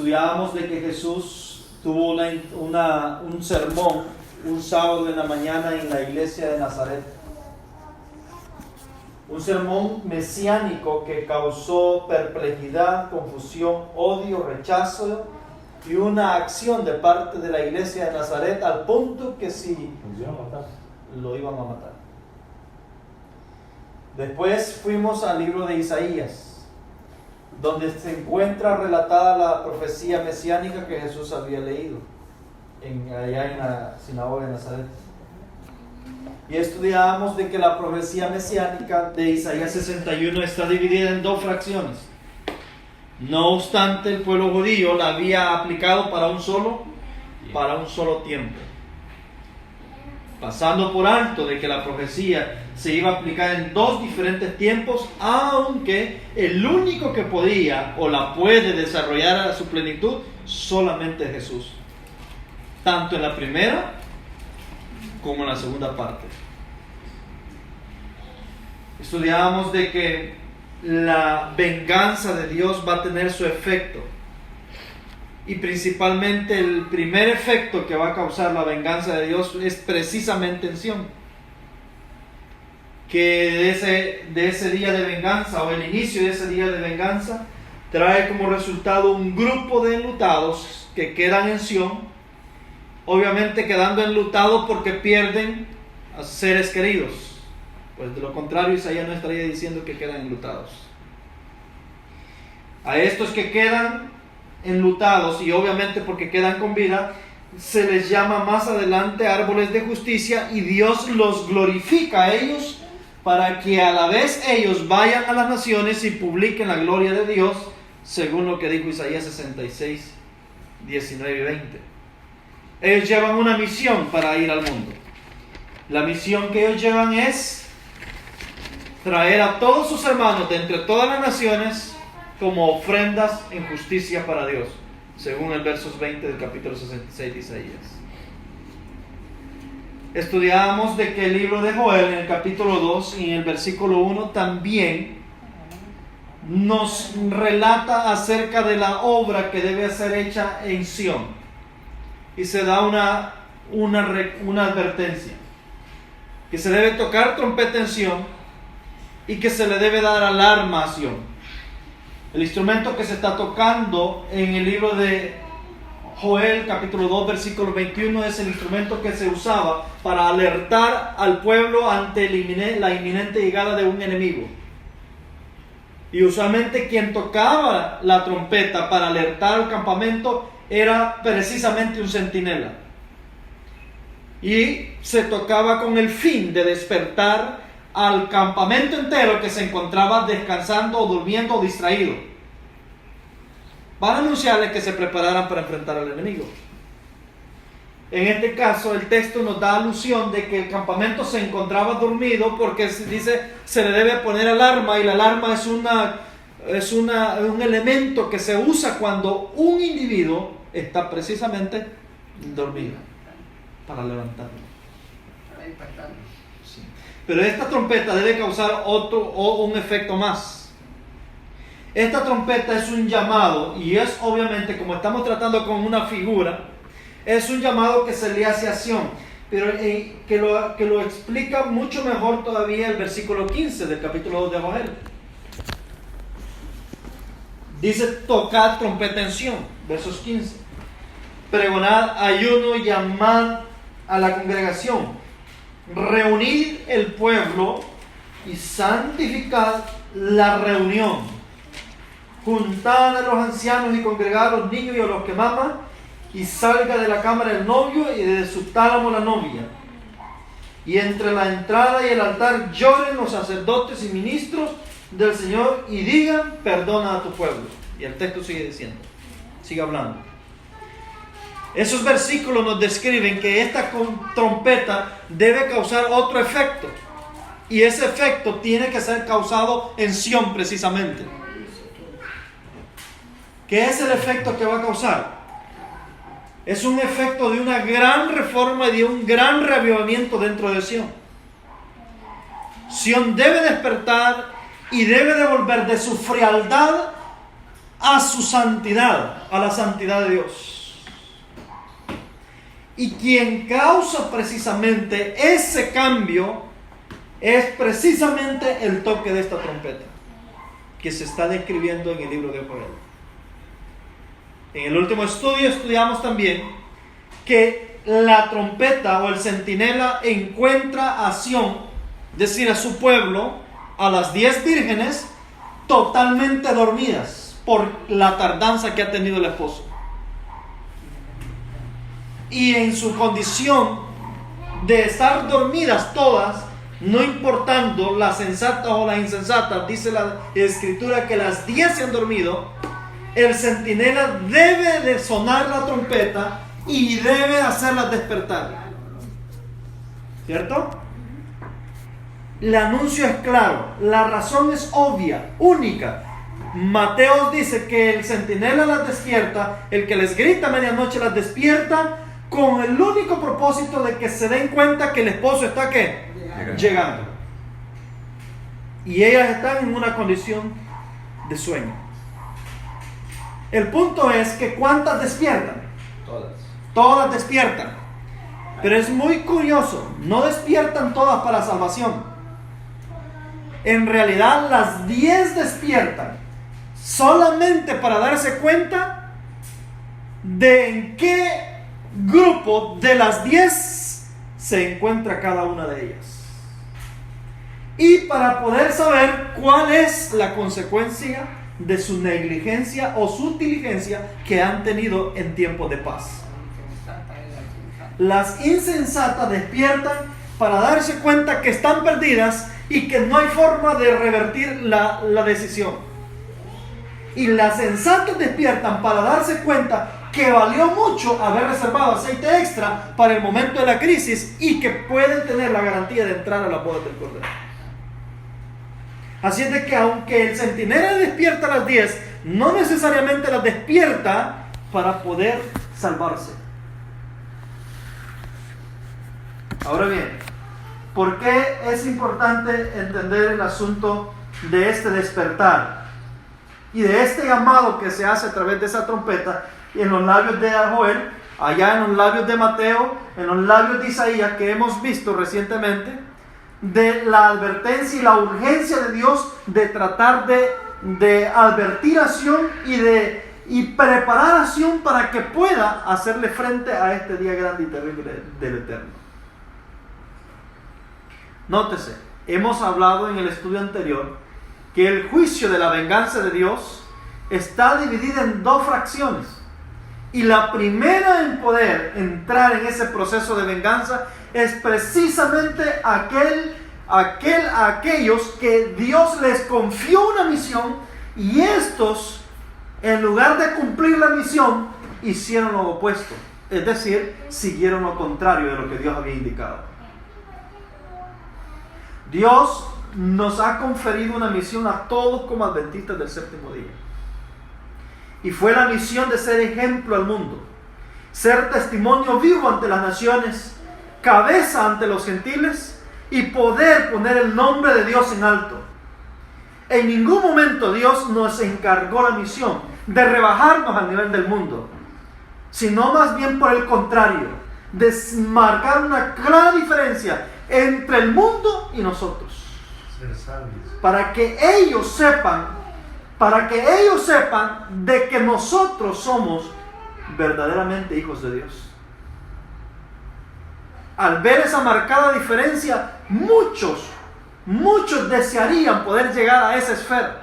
Estudiábamos de que Jesús tuvo un sermón un sábado en la mañana en la iglesia de Nazaret. Un sermón mesiánico que causó perplejidad, confusión, odio, rechazo y una acción de parte de la iglesia de Nazaret al punto que si lo iban a matar. Después fuimos al libro de Isaías, donde se encuentra relatada la profecía mesiánica que Jesús había leído allá en la sinagoga de Nazaret. Y estudiábamos de que la profecía mesiánica de Isaías 61 está dividida en dos fracciones. No obstante, el pueblo judío la había aplicado para un solo tiempo, pasando por alto de que la profecía se iba a aplicar en dos diferentes tiempos, aunque el único que podía o la puede desarrollar a su plenitud solamente Jesús, tanto en la primera como en la segunda parte. Estudiábamos de que la venganza de Dios va a tener su efecto, y principalmente el primer efecto que va a causar la venganza de Dios es precisamente en Sión, que de ese día de venganza, o el inicio de ese día de venganza, trae como resultado un grupo de enlutados que quedan en Sión, obviamente quedando enlutados porque pierden a seres queridos. Pues de lo contrario, Isaías no estaría diciendo que quedan enlutados. A estos que quedan enlutados, y obviamente porque quedan con vida, se les llama más adelante árboles de justicia, y Dios los glorifica a ellos para que a la vez ellos vayan a las naciones y publiquen la gloria de Dios, según lo que dijo Isaías 66, 19 y 20. Ellos llevan una misión para ir al mundo. La misión que ellos llevan es traer a todos sus hermanos de entre todas las naciones como ofrendas en justicia para Dios, según el versos 20 del capítulo 66 de Isaías. Estudiábamos de que el libro de Joel, en el capítulo 2 y en el versículo 1, también nos relata acerca de la obra que debe ser hecha en Sión, y se da una advertencia, que se debe tocar trompeta en Sión y que se le debe dar alarma a Sión. El instrumento que se está tocando en el libro de Joel, capítulo 2, versículo 21, es el instrumento que se usaba para alertar al pueblo ante la inminente llegada de un enemigo. Y usualmente quien tocaba la trompeta para alertar al campamento era precisamente un centinela. Y se tocaba con el fin de despertar al campamento entero que se encontraba descansando o durmiendo o distraído, para anunciarles que se prepararan para enfrentar al enemigo. En este caso, el texto nos da alusión de que el campamento se encontraba dormido, porque dice se le debe poner alarma, y la alarma es un elemento que se usa cuando un individuo está precisamente dormido, para levantarlo. Sí. Pero esta trompeta debe causar un efecto más. Esta trompeta es un llamado, y es obviamente, como estamos tratando con una figura, es un llamado que se le hace a Sión, pero que lo explica mucho mejor todavía el versículo 15 del capítulo 2 de Joel. Dice: tocad trompeta en Sión, versos 15. Pregonad ayuno y llamad a la congregación. Reunid el pueblo y santificad la reunión. Juntad a los ancianos y congregad a los niños y a los que maman, y salga de la cámara el novio y de su tálamo la novia. Y entre la entrada y el altar lloren los sacerdotes y ministros del Señor y digan: perdona a tu pueblo. Y el texto sigue diciendo, sigue hablando. Esos versículos nos describen que esta trompeta debe causar otro efecto, y ese efecto tiene que ser causado en Sión precisamente. ¿Qué es el efecto que va a causar? Es un efecto de una gran reforma y de un gran reavivamiento dentro de Sión. Sión debe despertar y debe devolver de su frialdad a su santidad, a la santidad de Dios. Y quien causa precisamente ese cambio es precisamente el toque de esta trompeta que se está describiendo en el libro de Joel. En el último estudio estudiamos también que la trompeta o el centinela encuentra a Sión, es decir, a su pueblo, a las 10 vírgenes totalmente dormidas por la tardanza que ha tenido el esposo. Y en su condición de estar dormidas todas, no importando las sensatas o las insensatas, dice la escritura que las 10 se han dormido, el centinela debe de sonar la trompeta y debe hacerlas despertar. ¿Cierto? El anuncio es claro, la razón es obvia, única. Mateo dice que el centinela las despierta, el que les grita a medianoche las despierta con el único propósito de que se den cuenta que el esposo está ¿qué? Llegando. Y ellas están en una condición de sueño. El punto es que ¿cuántas despiertan? Todas despiertan. Pero es muy curioso, no despiertan todas para salvación. En realidad las 10 despiertan solamente para darse cuenta de en qué grupo de las 10 se encuentra cada una de ellas. Y para poder saber cuál es la consecuencia de su negligencia o su diligencia que han tenido en tiempos de paz. Las insensatas despiertan para darse cuenta que están perdidas y que no hay forma de revertir la decisión. Y las sensatas despiertan para darse cuenta que valió mucho haber reservado aceite extra para el momento de la crisis y que pueden tener la garantía de entrar a la boda del Cordero. Así es de que aunque el centinela despierta a las 10, no necesariamente las despierta para poder salvarse. Ahora bien, ¿por qué es importante entender el asunto de este despertar y de este llamado que se hace a través de esa trompeta en los labios de Joel, allá en los labios de Mateo, en los labios de Isaías que hemos visto recientemente, de la advertencia y la urgencia de Dios de tratar de advertir a Sión y preparar a Sión para que pueda hacerle frente a este día grande y terrible del Eterno? Nótese, hemos hablado en el estudio anterior que el juicio de la venganza de Dios está dividida en 2 fracciones. Y la primera en poder entrar en ese proceso de venganza es precisamente aquellos que Dios les confió una misión y estos, en lugar de cumplir la misión, hicieron lo opuesto. Es decir, siguieron lo contrario de lo que Dios había indicado. Dios nos ha conferido una misión a todos como adventistas del séptimo día. Y fue la misión de ser ejemplo al mundo, ser testimonio vivo ante las naciones, cabeza ante los gentiles y poder poner el nombre de Dios en alto. En ningún momento Dios nos encargó la misión de rebajarnos al nivel del mundo, sino más bien por el contrario, de marcar una clara diferencia entre el mundo y nosotros, para que ellos sepan de que nosotros somos verdaderamente hijos de Dios. Al ver esa marcada diferencia, muchos desearían poder llegar a esa esfera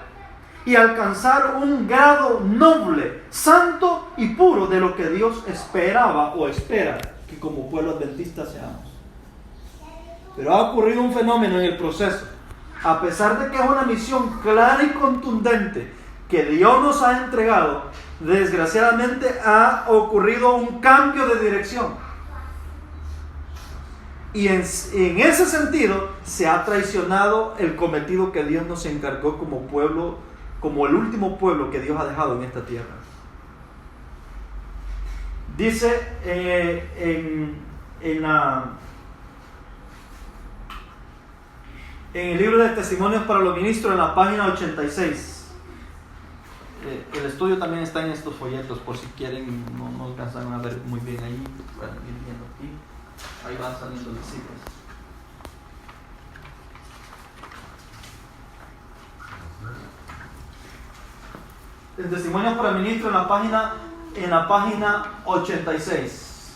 y alcanzar un grado noble, santo y puro de lo que Dios esperaba o espera que como pueblo adventista seamos. Pero ha ocurrido un fenómeno en el proceso. A pesar de que es una misión clara y contundente que Dios nos ha entregado, desgraciadamente ha ocurrido un cambio de dirección. Y en ese sentido se ha traicionado el cometido que Dios nos encargó como pueblo, como el último pueblo que Dios ha dejado en esta tierra. Dice en el libro de Testimonios para los Ministros, en la página 86, El estudio también está en estos folletos, por si quieren, no alcanzaron a ver muy bien ahí, pueden ir viendo aquí. Ahí van saliendo las cifras. El testimonio para el ministro en la página 86.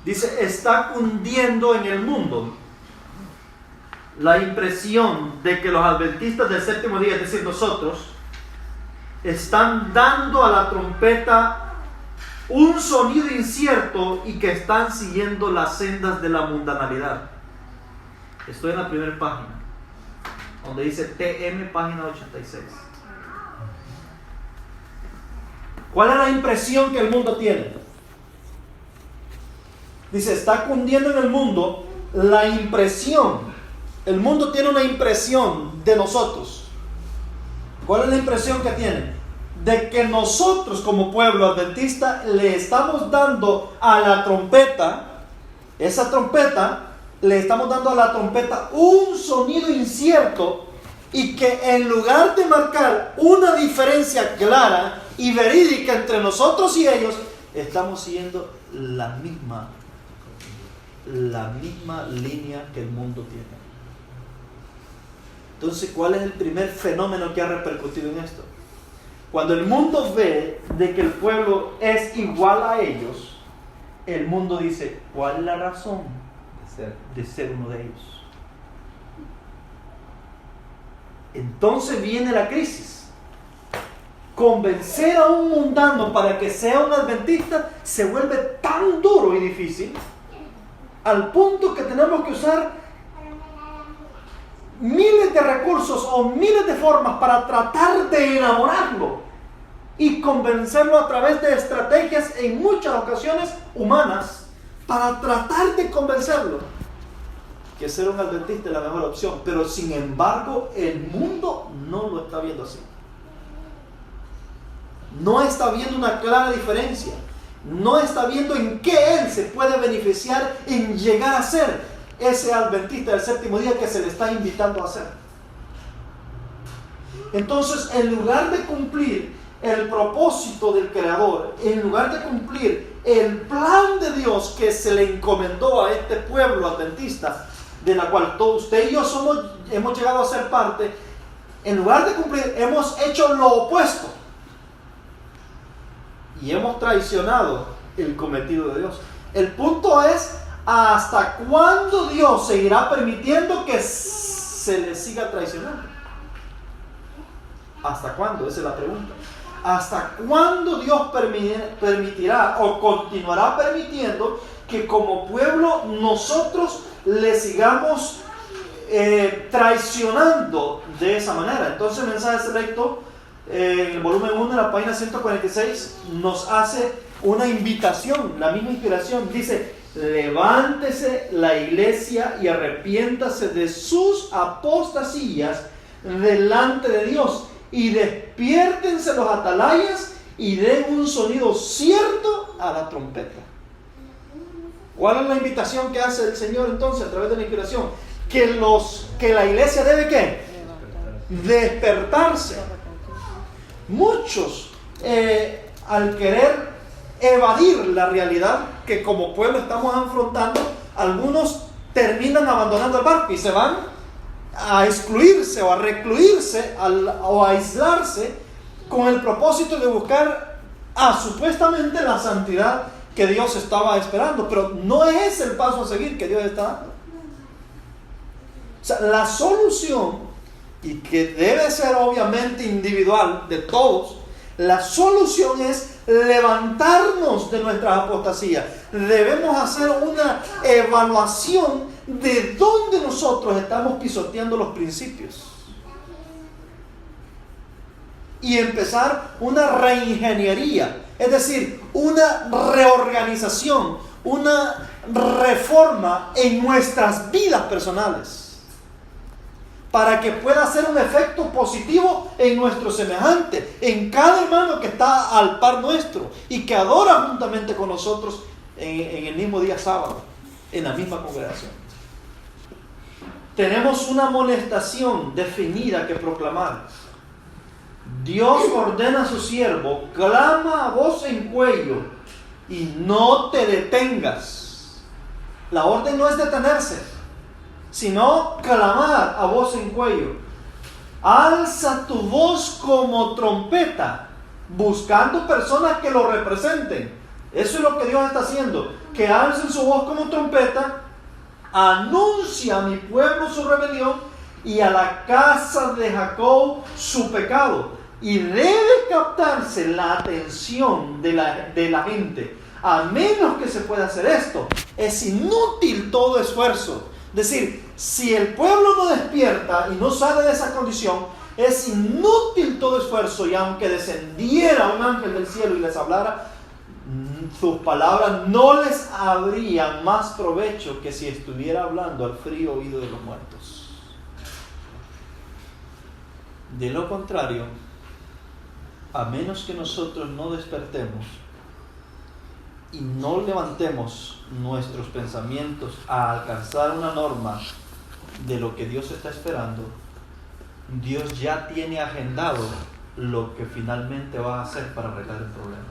Dice, está cundiendo en el mundo la impresión de que los adventistas del séptimo día, es decir, nosotros, están dando a la trompeta un sonido incierto y que están siguiendo las sendas de la mundanalidad. Estoy en la primera página, donde dice TM, página 86. ¿Cuál es la impresión que el mundo tiene? Dice, está cundiendo en el mundo la impresión. El mundo tiene una impresión de nosotros. ¿Cuál es la impresión que tiene? De que nosotros como pueblo adventista le estamos dando a la trompeta, esa trompeta, le estamos dando a la trompeta un sonido incierto y que en lugar de marcar una diferencia clara y verídica entre nosotros y ellos, estamos siguiendo la misma línea que el mundo tiene. Entonces, ¿cuál es el primer fenómeno que ha repercutido en esto? Cuando el mundo ve de que el pueblo es igual a ellos, el mundo dice, ¿cuál es la razón de ser uno de ellos? Entonces viene la crisis. Convencer a un mundano para que sea un adventista se vuelve tan duro y difícil, al punto que tenemos que usar miles de recursos o miles de formas para tratar de enamorarlo y convencerlo a través de estrategias en muchas ocasiones humanas para tratar de convencerlo que ser un adventista es la mejor opción. Pero sin embargo el mundo no lo está viendo así. No está viendo una clara diferencia. No está viendo en qué él se puede beneficiar en llegar a ser ese adventista del séptimo día que se le está invitando a ser. Entonces, en lugar de cumplir el propósito del Creador, en lugar de cumplir el plan de Dios que se le encomendó a este pueblo adventista, de la cual todos usted y yo hemos llegado a ser parte, en lugar de cumplir, hemos hecho lo opuesto. Y hemos traicionado el cometido de Dios. El punto es, ¿hasta cuándo Dios seguirá permitiendo que se le siga traicionando? ¿Hasta cuándo? Esa es la pregunta. ¿Hasta cuándo Dios permitirá o continuará permitiendo que como pueblo nosotros le sigamos traicionando de esa manera? Entonces el mensaje selecto en el volumen 1 de la página 146 nos hace una invitación, la misma inspiración. Dice, levántese la iglesia y arrepiéntase de sus apostasías delante de Dios y despiértense los atalayas y den un sonido cierto a la trompeta. ¿Cuál es la invitación que hace el Señor entonces a través de la inspiración? Que la iglesia debe ¿qué? Despertarse. Muchos al querer evadir la realidad que como pueblo estamos afrontando, algunos terminan abandonando el barco y se van a excluirse o a recluirse o a aislarse con el propósito de buscar supuestamente la santidad que Dios estaba esperando, pero no es el paso a seguir que Dios está dando. O sea, la solución, y que debe ser obviamente individual de todos, la solución es levantarnos de nuestras apostasías. Debemos hacer una evaluación de dónde nosotros estamos pisoteando los principios y empezar una reingeniería, es decir, una reorganización, una reforma en nuestras vidas personales, para que pueda hacer un efecto positivo en nuestro semejante, en cada hermano que está al par nuestro y que adora juntamente con nosotros en el mismo día sábado, en la misma congregación. Tenemos una amonestación definida que proclamar. Dios ordena a su siervo, clama a voz en cuello y no te detengas. La orden no es detenerse, sino clamar a voz en cuello. Alza tu voz como trompeta, buscando personas que lo representen. Eso es lo que Dios está haciendo, que alcen su voz como trompeta, anuncia a mi pueblo su rebelión y a la casa de Jacob su pecado. Y debe captarse la atención de la gente. A menos que se pueda hacer esto, es inútil todo esfuerzo. Es decir, si el pueblo no despierta y no sale de esa condición, es inútil todo esfuerzo. Y aunque descendiera un ángel del cielo y les hablara, sus palabras no les habrían más provecho que si estuviera hablando al frío oído de los muertos. De lo contrario, a menos que nosotros no despertemos y no levantemos nuestros pensamientos a alcanzar una norma de lo que Dios está esperando, Dios ya tiene agendado lo que finalmente va a hacer para arreglar el problema.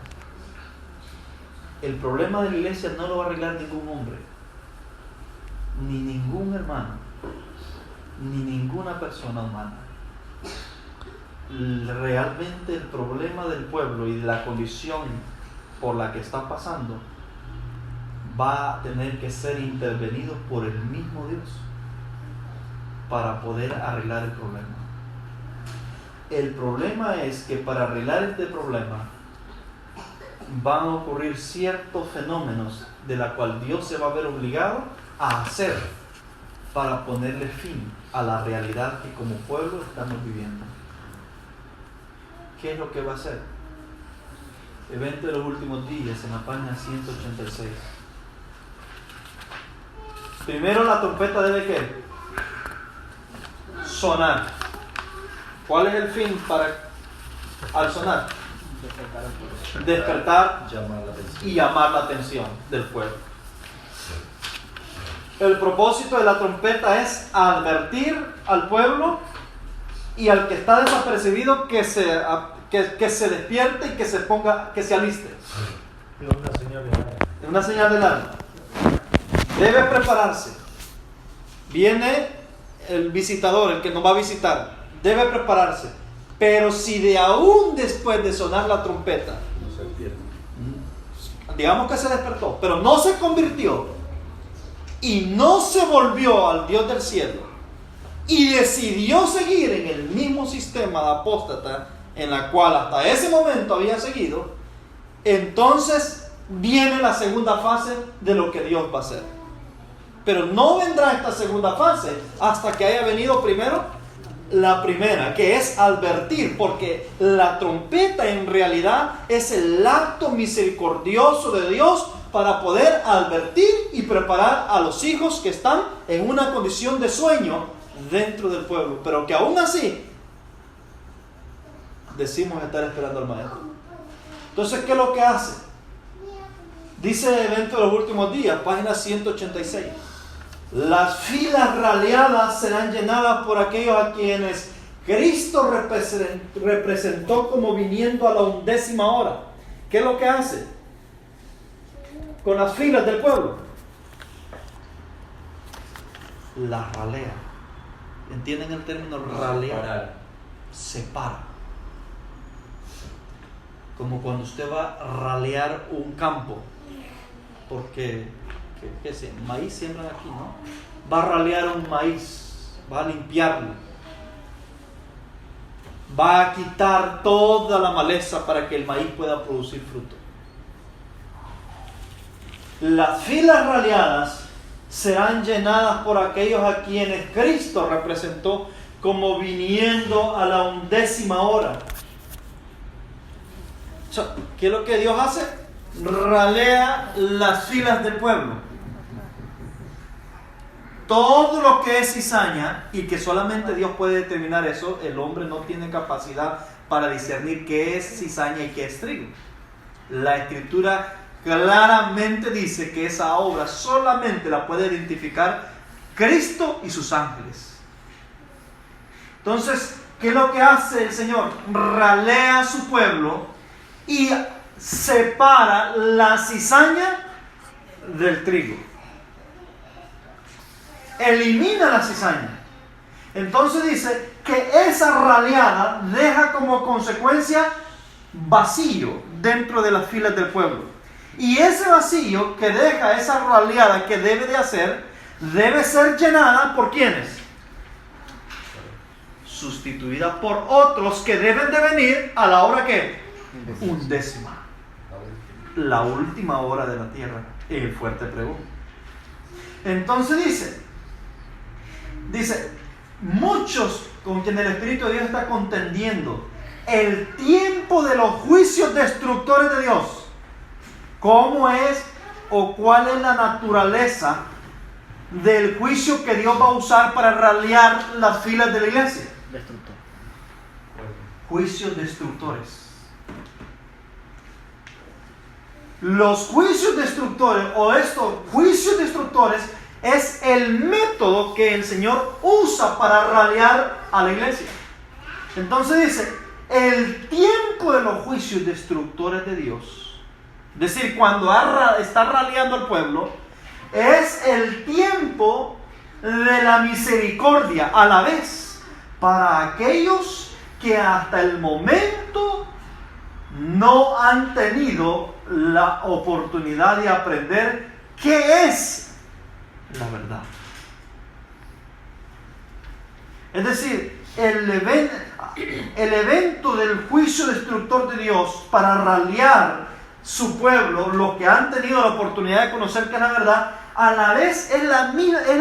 El problema de la iglesia no lo va a arreglar ningún hombre, ni ningún hermano, ni ninguna persona humana. Realmente el problema del pueblo y de la condición por la que está pasando va a tener que ser intervenido por el mismo Dios para poder arreglar el problema. El problema es que para arreglar este problema van a ocurrir ciertos fenómenos de la cual Dios se va a ver obligado a hacer para ponerle fin a la realidad que como pueblo estamos viviendo. ¿Qué es lo que va a hacer? Evento de los últimos días en la página 186. Primero, la trompeta debe ¿qué? Sonar. ¿Cuál es el fin al sonar? Despertar y llamar la atención del pueblo. El propósito de la trompeta es advertir al pueblo y al que está desapercibido que se despierte y que se aliste. Es una señal de alarma. Debe prepararse. Viene el visitador, el que nos va a visitar. Debe prepararse. Pero si de aún después de sonar la trompeta, digamos que se despertó, pero no se convirtió y no se volvió al Dios del cielo y decidió seguir en el mismo sistema de apóstata en la cual hasta ese momento había seguido, entonces viene la segunda fase de lo que Dios va a hacer. Pero no vendrá esta segunda fase hasta que haya venido primero la primera, que es advertir, porque la trompeta en realidad es el acto misericordioso de Dios para poder advertir y preparar a los hijos que están en una condición de sueño dentro del pueblo, pero que aún así decimos estar esperando al maestro. Entonces, ¿qué es lo que hace? Dice el evento de los últimos días, página 186. Las filas raleadas serán llenadas por aquellos a quienes Cristo representó como viniendo a la 11ª hora. ¿Qué es lo que hace con las filas del pueblo? Las ralea. ¿Entienden el término ralear? Separa. Como cuando usted va a ralear un campo, porque ¿qué sé? Maíz siembran aquí, ¿no? Va a ralear un maíz, va a limpiarlo, va a quitar toda la maleza para que el maíz pueda producir fruto. Las filas raleadas serán llenadas por aquellos a quienes Cristo representó como viniendo a la 11ª hora. ¿Qué es lo que Dios hace? Ralea las filas del pueblo. Todo lo que es cizaña, y que solamente Dios puede determinar eso, el hombre no tiene capacidad para discernir qué es cizaña y qué es trigo. La Escritura claramente dice que esa obra solamente la puede identificar Cristo y sus ángeles. Entonces, ¿Qué es lo que hace el Señor? Ralea a su pueblo y separa la cizaña del trigo. Elimina la cizaña. Entonces dice que esa raleada deja como consecuencia vacío dentro de las filas del pueblo. Y ese vacío que deja esa raleada que debe de hacer, debe ser llenada por ¿quiénes? Sustituida por otros que deben de venir a la hora que 11. La última hora de la tierra. El fuerte pregón. Entonces dice, muchos con quien el Espíritu de Dios está contendiendo el tiempo de los juicios destructores de Dios. ¿Cómo es o cuál es la naturaleza del juicio que Dios va a usar para ralear las filas de la iglesia? Destructor. Juicios destructores. Los juicios destructores o estos juicios destructores es el método que el Señor usa para ralear a la iglesia. Entonces dice, el tiempo de los juicios destructores de Dios, es decir, cuando está raleando al pueblo, es el tiempo de la misericordia a la vez para aquellos que hasta el momento no han tenido la oportunidad de aprender qué es la verdad. Es decir, el evento del juicio destructor de Dios para ralear su pueblo, los que han tenido la oportunidad de conocer qué es la verdad, a la vez es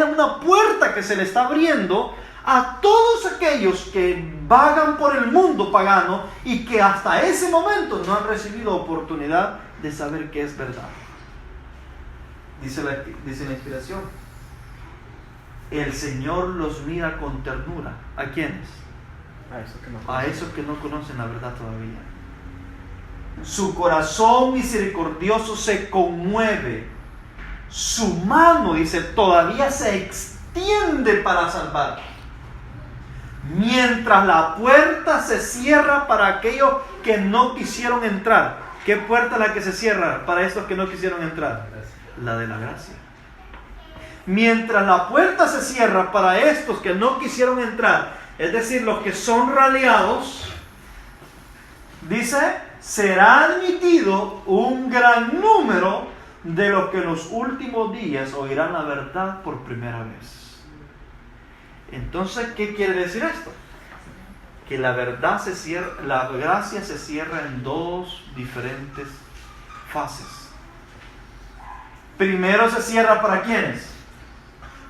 una puerta que se le está abriendo a todos aquellos que vagan por el mundo pagano y que hasta ese momento no han recibido oportunidad de saber qué es verdad. Dice la inspiración, el Señor los mira con ternura. ¿A quiénes? A esos que no conocen la verdad todavía. Su corazón misericordioso se conmueve. Su mano, dice, todavía se extiende para salvar. Mientras la puerta se cierra para aquellos que no quisieron entrar. ¿Qué puerta es la que se cierra para estos que no quisieron entrar? La de la gracia. Mientras la puerta se cierra para estos que no quisieron entrar, es decir, los que son raleados, dice, será admitido un gran número de los que en los últimos días oirán la verdad por primera vez. Entonces, ¿qué quiere decir esto? Que la verdad se cierra, la gracia se cierra en dos diferentes fases. Primero se cierra ¿para quiénes?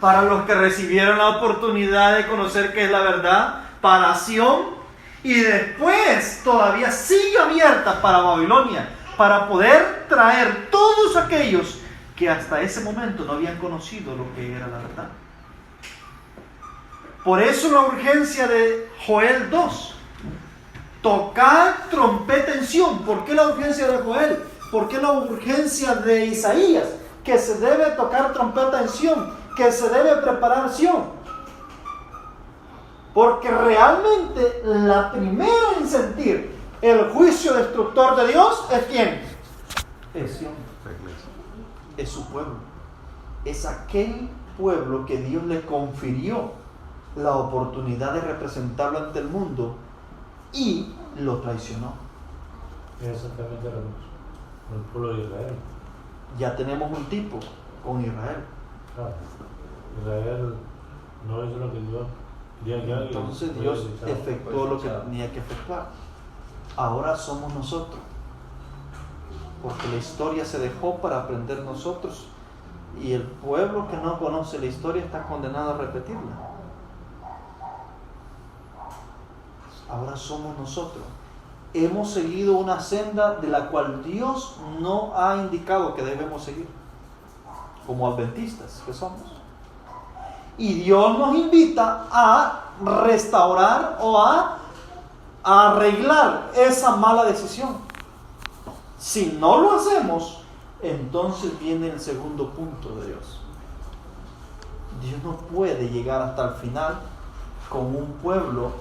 Para los que recibieron la oportunidad de conocer qué es la verdad, para Sión, y después todavía sigue abierta para Babilonia, para poder traer todos aquellos que hasta ese momento no habían conocido lo que era la verdad. Por eso la urgencia de Joel 2. Tocad trompeta en Sión. ¿Por qué la urgencia de Joel? ¿Por qué la urgencia de Isaías? Que se debe tocar trompeta en Sión, que se debe preparar Sión. Porque realmente la primera en sentir el juicio destructor de Dios es ¿quién? Es Sión. Es su pueblo. Es aquel pueblo que Dios le confirió la oportunidad de representarlo ante el mundo y lo traicionó. Exactamente el pueblo de Israel. Ya tenemos un tipo con Israel. Claro. Israel no hizo lo que Dios quería. Entonces Dios efectuó lo que tenía que efectuar. Ahora somos nosotros. Porque la historia se dejó para aprender nosotros. Y el pueblo que no conoce la historia está condenado a repetirla. Ahora somos nosotros. Hemos seguido una senda de la cual Dios no ha indicado que debemos seguir, como adventistas que somos. Y Dios nos invita a restaurar o a arreglar esa mala decisión. Si no lo hacemos, entonces viene el segundo punto de Dios. Dios no puede llegar hasta el final con un pueblo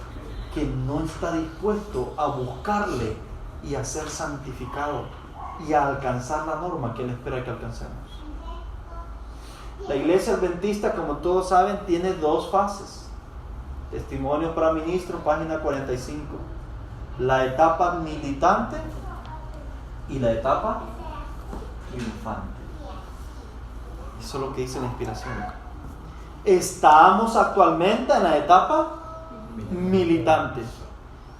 que no está dispuesto a buscarle y a ser santificado y a alcanzar la norma que Él espera que alcancemos. La iglesia adventista, como todos saben, tiene dos fases. Testimonios para Ministros, página 45. La etapa militante y la etapa triunfante. Eso es lo que dice la inspiración. Estamos actualmente en la etapa militante.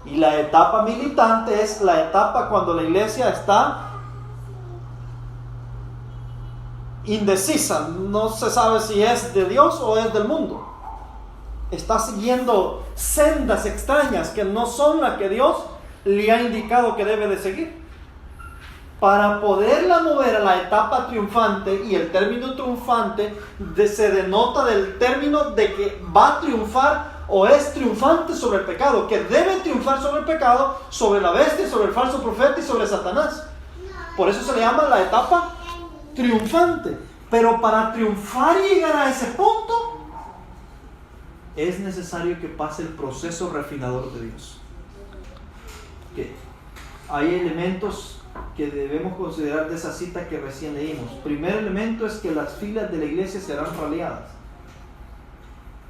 Y la etapa militante es la etapa cuando la iglesia está indecisa, no se sabe si es de Dios o es del mundo. Está siguiendo sendas extrañas que no son las que Dios le ha indicado que debe de seguir. Para poderla mover a la etapa triunfante, y el término triunfante se denota del término de que va a triunfar o es triunfante sobre el pecado, que debe triunfar sobre el pecado, sobre la bestia, sobre el falso profeta y sobre Satanás. Por eso se le llama la etapa triunfante. Pero para triunfar y llegar a ese punto es necesario que pase el proceso refinador de Dios. Que hay elementos que debemos considerar de esa cita que recién leímos. Primer elemento es que las filas de la iglesia serán raleadas.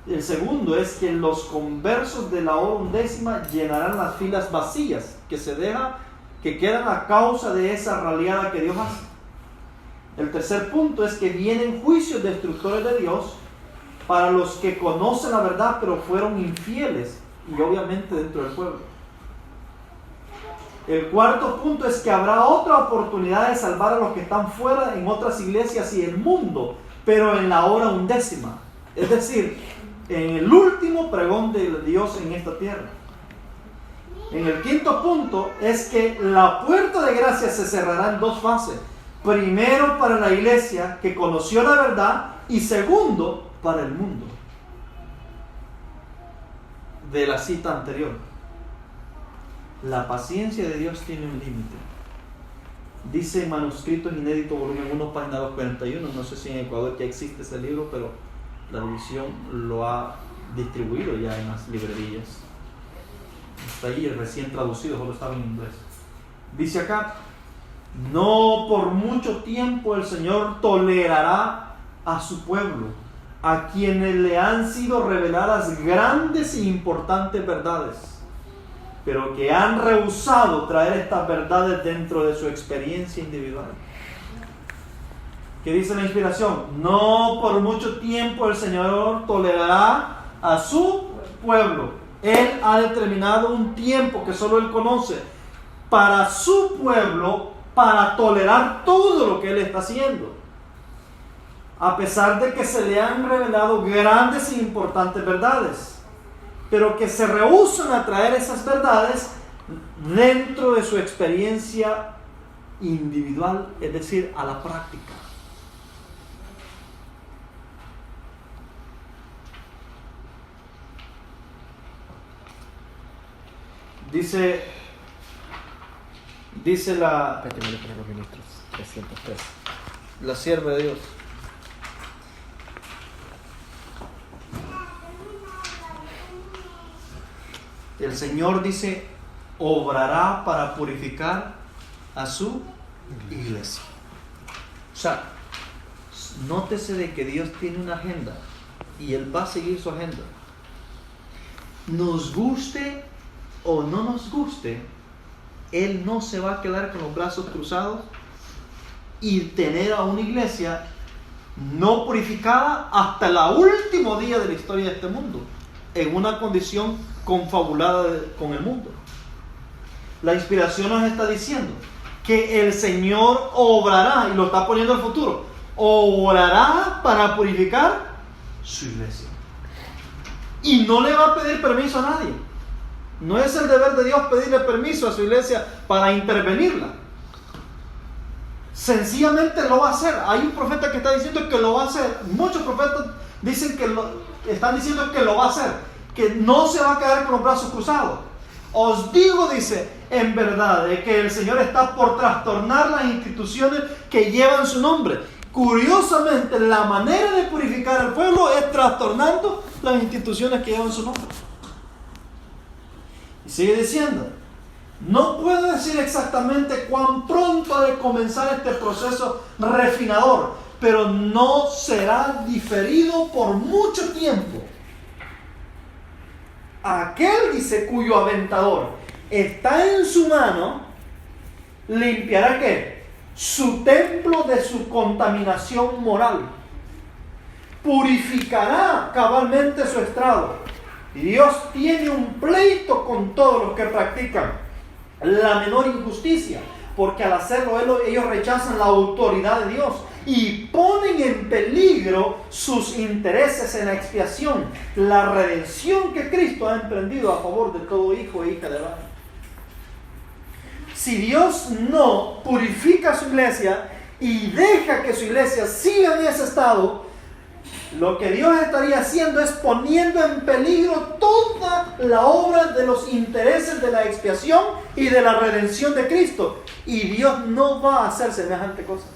El segundo es que los conversos de la hora undécima llenarán las filas vacías que quedan a causa de esa raleada que Dios hace. El tercer punto es que vienen juicios destructores de Dios para los que conocen la verdad pero fueron infieles, y obviamente dentro del pueblo. El cuarto punto es que habrá otra oportunidad de salvar a los que están fuera en otras iglesias y el mundo, pero en la hora undécima, es decir, en el último pregón de Dios en esta tierra. En el quinto punto es que la puerta de gracia se cerrará en dos fases. Primero para la iglesia que conoció la verdad, y segundo para el mundo. De la cita anterior, la paciencia de Dios tiene un límite. Dice Manuscritos Inéditos, volumen 1, página 241. No sé si en Ecuador ya existe ese libro, pero la división lo ha distribuido ya en las librerías. Está ahí recién traducido, solo estaba en inglés. Dice acá: no por mucho tiempo el Señor tolerará a su pueblo, a quienes le han sido reveladas grandes e importantes verdades, pero que han rehusado traer estas verdades dentro de su experiencia individual. ¿Qué dice la inspiración? No por mucho tiempo el Señor tolerará a su pueblo. Él ha determinado un tiempo que solo Él conoce para su pueblo, para tolerar todo lo que Él está haciendo, a pesar de que se le han revelado grandes e importantes verdades, pero que se rehúsan a traer esas verdades dentro de su experiencia individual, es decir, a la práctica. Dice la sierva de Dios: el Señor, dice, obrará para purificar a su iglesia. O sea, nótese de que Dios tiene una agenda y Él va a seguir su agenda. Nos guste o no nos guste, Él no se va a quedar con los brazos cruzados y tener a una iglesia no purificada hasta el último día de la historia de este mundo, en una condición confabulada con el mundo. La inspiración nos está diciendo que el Señor obrará, y lo está poniendo al futuro, obrará para purificar su iglesia. Y no le va a pedir permiso a nadie. No es el deber de Dios pedirle permiso a su iglesia para intervenirla. Sencillamente lo va a hacer. Hay un profeta que está diciendo que lo va a hacer. Muchos profetas dicen están diciendo que lo va a hacer, que no se va a quedar con los brazos cruzados. Os digo, dice, en verdad, de que el Señor está por trastornar las instituciones que llevan su nombre. Curiosamente, la manera de purificar al pueblo es trastornando las instituciones que llevan su nombre. Sigue diciendo, no puedo decir exactamente cuán pronto ha de comenzar este proceso refinador, pero no será diferido por mucho tiempo. Aquel, dice, cuyo aventador está en su mano, limpiará ¿qué? Su templo de su contaminación moral. Purificará cabalmente su estrado. Y Dios tiene un pleito con todos los que practican la menor injusticia, porque al hacerlo ellos rechazan la autoridad de Dios y ponen en peligro sus intereses en la expiación, la redención que Cristo ha emprendido a favor de todo hijo e hija de Abraham. Si Dios no purifica su iglesia y deja que su iglesia siga en ese estado, lo que Dios estaría haciendo es poniendo en peligro toda la obra de los intereses de la expiación y de la redención de Cristo. Y Dios no va a hacer semejante cosa.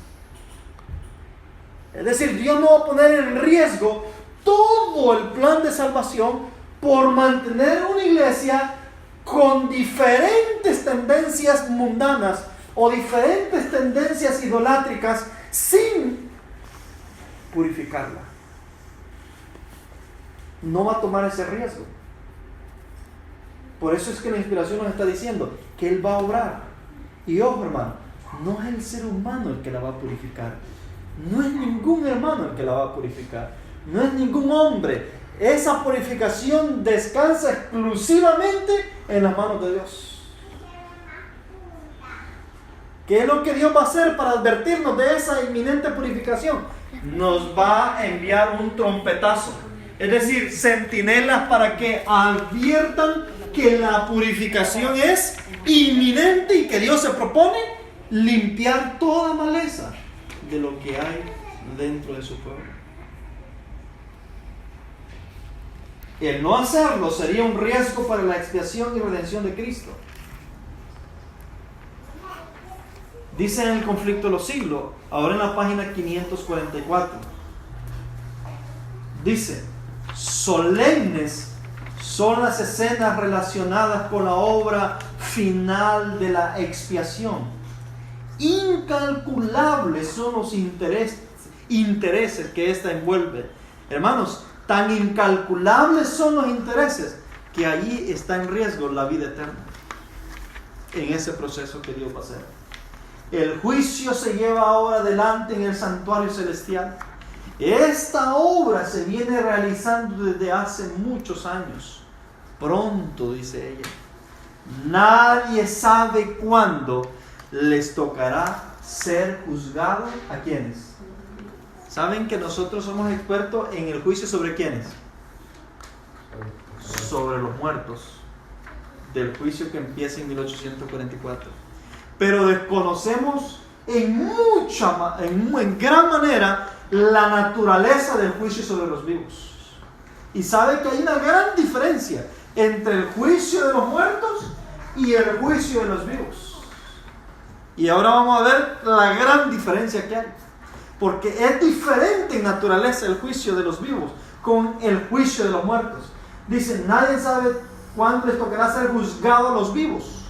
Es decir, Dios no va a poner en riesgo todo el plan de salvación por mantener una iglesia con diferentes tendencias mundanas o diferentes tendencias idolátricas sin purificarla. No va a tomar ese riesgo. Por eso es que la inspiración nos está diciendo que Él va a obrar. Y ojo, hermano, no es el ser humano el que la va a purificar. No es ningún hermano el que la va a purificar. No es ningún hombre. Esa purificación descansa exclusivamente en las manos de Dios. ¿Qué es lo que Dios va a hacer para advertirnos de esa inminente purificación? Nos va a enviar un trompetazo. Es decir, centinelas para que adviertan que la purificación es inminente y que Dios se propone limpiar toda maleza de lo que hay dentro de su pueblo. El no hacerlo sería un riesgo para la expiación y redención de Cristo. Dice en el conflicto de los siglos, ahora en la página 544, dice: solemnes son las escenas relacionadas con la obra final de la expiación. Incalculables son los intereses que ésta envuelve. Hermanos, tan incalculables son los intereses que allí está en riesgo la vida eterna. En ese proceso que Dios va a hacer. El juicio se lleva ahora adelante en el santuario celestial. Esta obra se viene realizando desde hace muchos años. Pronto, dice ella. Nadie sabe cuándo les tocará ser juzgados. ¿A quiénes? ¿Saben que nosotros somos expertos en el juicio sobre quiénes? Sobre los muertos. Del juicio que empieza en 1844. Pero desconocemos en gran manera la naturaleza del juicio sobre los vivos. Y sabe que hay una gran diferencia entre el juicio de los muertos y el juicio de los vivos. Y ahora vamos a ver la gran diferencia que hay. Porque es diferente en naturaleza el juicio de los vivos con el juicio de los muertos. Dice, nadie sabe cuándo les tocará ser juzgado a los vivos.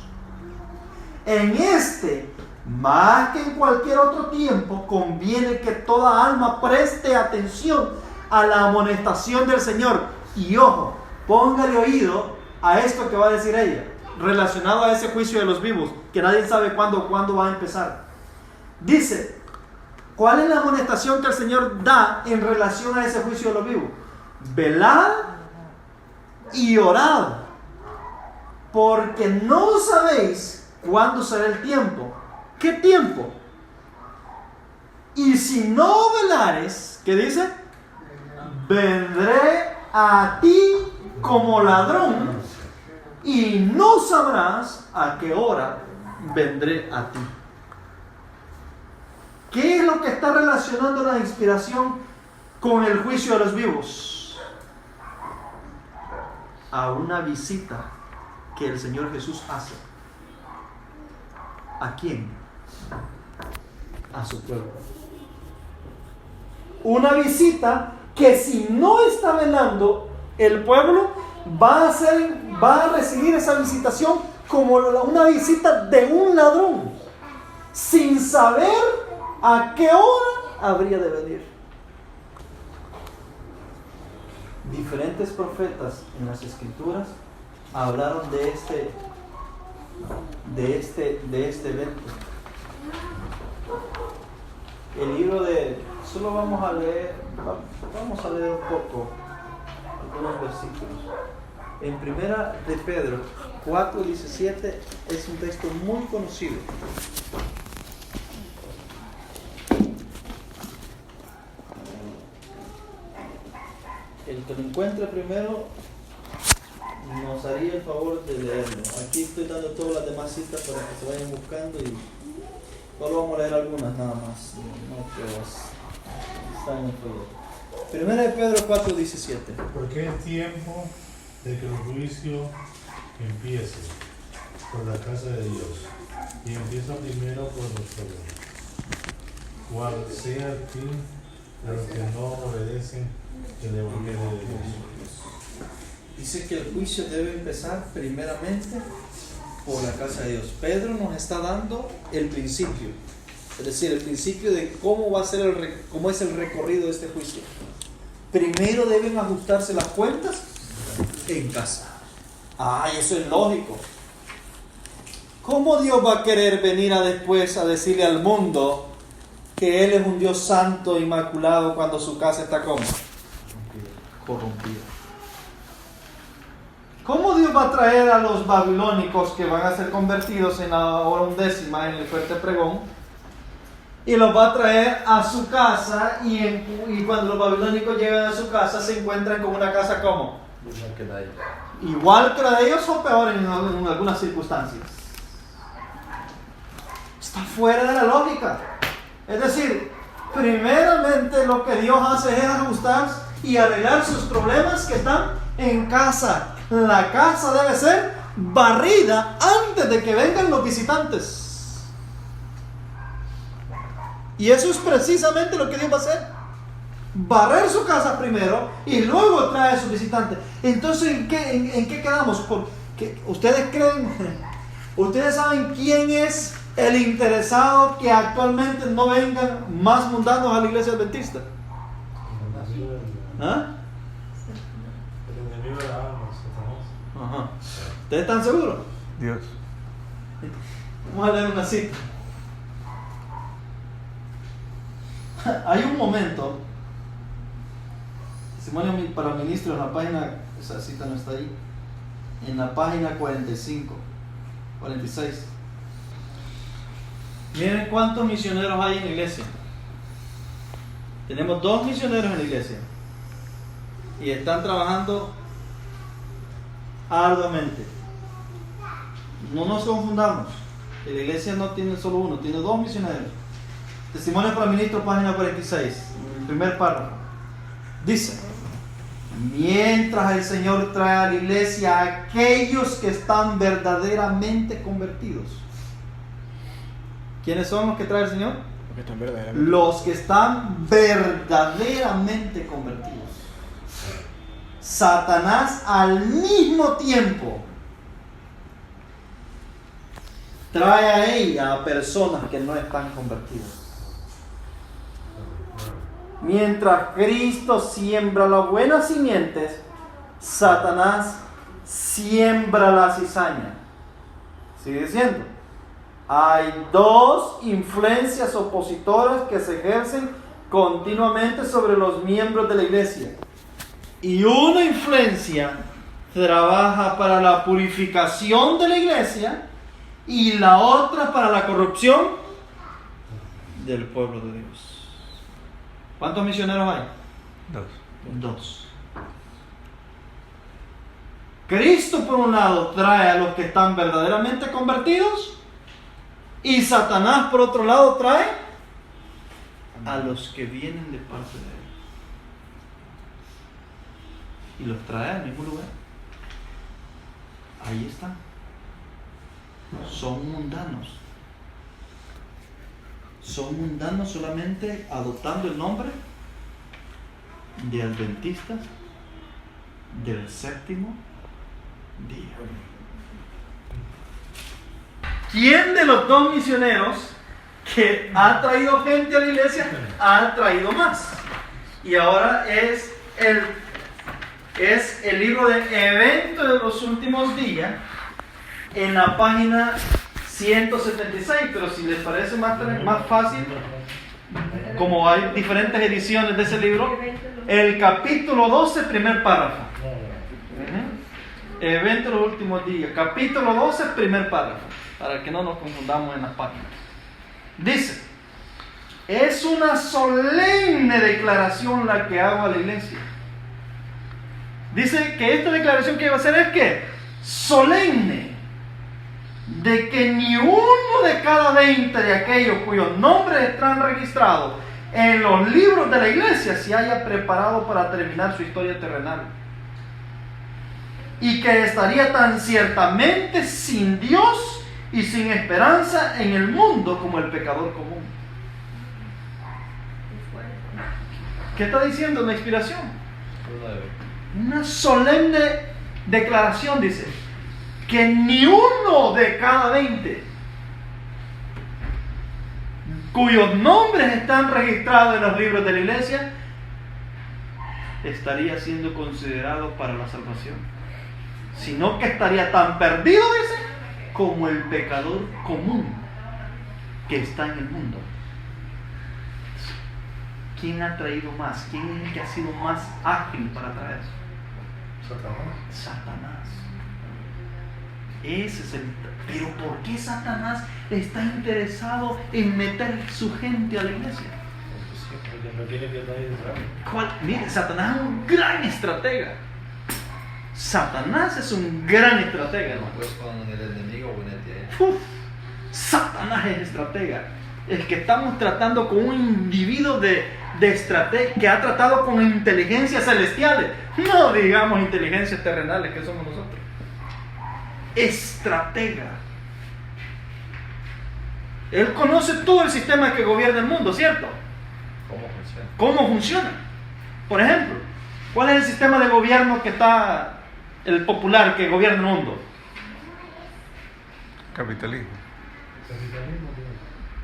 En este, más que en cualquier otro tiempo, conviene que toda alma preste atención a la amonestación del Señor. Y ojo, póngale oído a esto que va a decir ella, relacionado a ese juicio de los vivos, que nadie sabe cuándo va a empezar. Dice, ¿cuál es la amonestación que el Señor da en relación a ese juicio de los vivos? Velad y orad, porque no sabéis cuándo será el tiempo. ¿Qué tiempo? Y si no velares, ¿qué dice? Vendré a ti como ladrón y no sabrás a qué hora vendré a ti. ¿Qué es lo que está relacionando la inspiración con el juicio de los vivos? A una visita que el Señor Jesús hace. ¿A quién? A su pueblo. Una visita que si no está velando el pueblo, va a recibir esa visitación como una visita de un ladrón, sin saber a qué hora habría de venir. Diferentes profetas en las Escrituras hablaron de este evento. El libro de... Solo vamos a leer un poco algunos versículos. En primera de Pedro 4:17 es un texto muy conocido. El que lo encuentre primero nos haría el favor de leerlo. Aquí estoy dando todas las demás citas para que se vayan buscando y solo vamos a leer algunas nada más. No todas están en el folleto. Primera de Pedro 4:17. Porque es tiempo de que el juicio empiece por la casa de Dios, y empieza primero por los hombres, cual sea el fin de los que no obedecen el evangelio de Dios. Dice que el juicio debe empezar primeramente por la casa de Dios. Pedro nos está dando el principio, es decir, el principio de cómo va a ser cómo es el recorrido de este juicio. Primero deben ajustarse las cuentas en casa. Eso es lógico. ¿Cómo Dios va a querer venir después a decirle al mundo que Él es un Dios santo, inmaculado, cuando su casa está como corrompida? ¿Cómo Dios va a traer a los babilónicos que van a ser convertidos en la hora 11 en el fuerte pregón? Y los va a traer a su casa, y cuando los babilónicos llegan a su casa se encuentran con una casa como igual que la de ellos o peor en algunas circunstancias. Está fuera de la lógica. Es decir, primeramente lo que Dios hace es ajustar y arreglar sus problemas que están en casa. La casa debe ser barrida antes de que vengan los visitantes. Y eso es precisamente lo que Dios va a hacer. Barrer su casa primero y luego trae a sus visitantes. Entonces, ¿en qué quedamos? Porque ustedes creen, ustedes saben quién es el interesado que actualmente no vengan más mundanos a la iglesia adventista. ¿Ah? El enemigo de la alma, Satanás. Ajá. ¿Ustedes están seguros? Dios. Vamos a leer una cita. Hay un momento, testimonio para ministros en la página, esa cita no está ahí, en la página 46. Miren cuántos misioneros hay en la iglesia. Tenemos 2 misioneros en la iglesia y están trabajando arduamente. No nos confundamos, la iglesia no tiene solo uno, tiene 2 misioneros. Testimonio para ministro, página 46, el primer párrafo. Dice: mientras el Señor trae a la iglesia a aquellos que están verdaderamente convertidos. ¿Quiénes son los que trae el Señor? Los que están verdaderamente convertidos. Satanás al mismo tiempo trae a ella a personas que no están convertidas. Mientras Cristo siembra las buenas simientes, Satanás siembra la cizaña. Sigue diciendo: hay 2 influencias opositoras que se ejercen continuamente sobre los miembros de la iglesia. Y una influencia trabaja para la purificación de la iglesia y la otra para la corrupción del pueblo de Dios. ¿Cuántos misioneros hay? 2. Cristo por un lado trae a los que están verdaderamente convertidos, y Satanás por otro lado trae a los que vienen de parte de Él. Y los trae al mismo lugar. Ahí están. Son mundanos. Son mundanos solamente adoptando el nombre de adventistas del 7º día. ¿Quién de los dos misioneros que ha traído gente a la iglesia ha traído más? Y ahora es el libro de Eventos de los Últimos Días en la página 176, pero si les parece más fácil, como hay diferentes ediciones de ese libro, el capítulo 12, primer párrafo. Eventos de los Últimos Días, capítulo 12, primer párrafo, para que no nos confundamos en las páginas. Dice: es una solemne declaración la que hago a la iglesia. Dice que esta declaración que va a hacer es que solemne, de que ni uno de cada 20 de aquellos cuyos nombres están registrados en los libros de la iglesia se haya preparado para terminar su historia terrenal, y que estaría tan ciertamente sin Dios y sin esperanza en el mundo como el pecador común. ¿Qué está diciendo la inspiración? Una solemne declaración, dice, que ni uno de cada 20 cuyos nombres están registrados en los libros de la iglesia estaría siendo considerado para la salvación, sino que estaría tan perdido, dice, como el pecador común que está en el mundo. ¿Quién ha traído más? ¿Quién es el que ha sido más ágil para traer eso? Satanás. Ese es el. Pero ¿por qué Satanás está interesado en meter su gente a la iglesia? Porque no quiere que nadie entrara. Mire, Satanás es un gran estratega. Satanás es un gran estratega, hermano. Pues con el enemigo, bueno, Satanás es estratega. El que estamos tratando con un individuo de estratega que ha tratado con inteligencias celestiales, no digamos inteligencias terrenales que somos nosotros. Estratega. Él conoce todo el sistema que gobierna el mundo, ¿cierto? ¿Cómo funciona? Por ejemplo, ¿cuál es el sistema de gobierno que está el popular que gobierna el mundo? Capitalismo.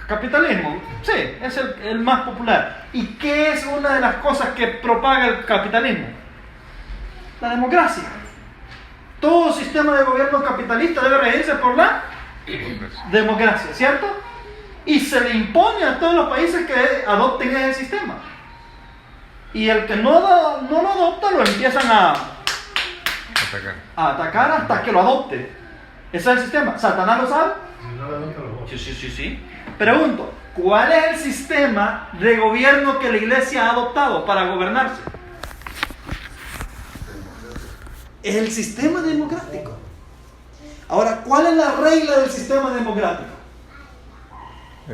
Capitalismo, sí, es el más popular. ¿Y qué es una de las cosas que propaga el capitalismo? La democracia. Todo sistema de gobierno capitalista debe regirse por la democracia, ¿cierto? Y se le impone a todos los países que adopten ese sistema. Y el que no lo adopta lo empiezan a atacar hasta que lo adopte. Ese es el sistema. ¿Satanás lo sabe? Sí. Pregunto, ¿cuál es el sistema de gobierno que la iglesia ha adoptado para gobernarse? Es el sistema democrático. Ahora, ¿cuál es la regla del sistema democrático?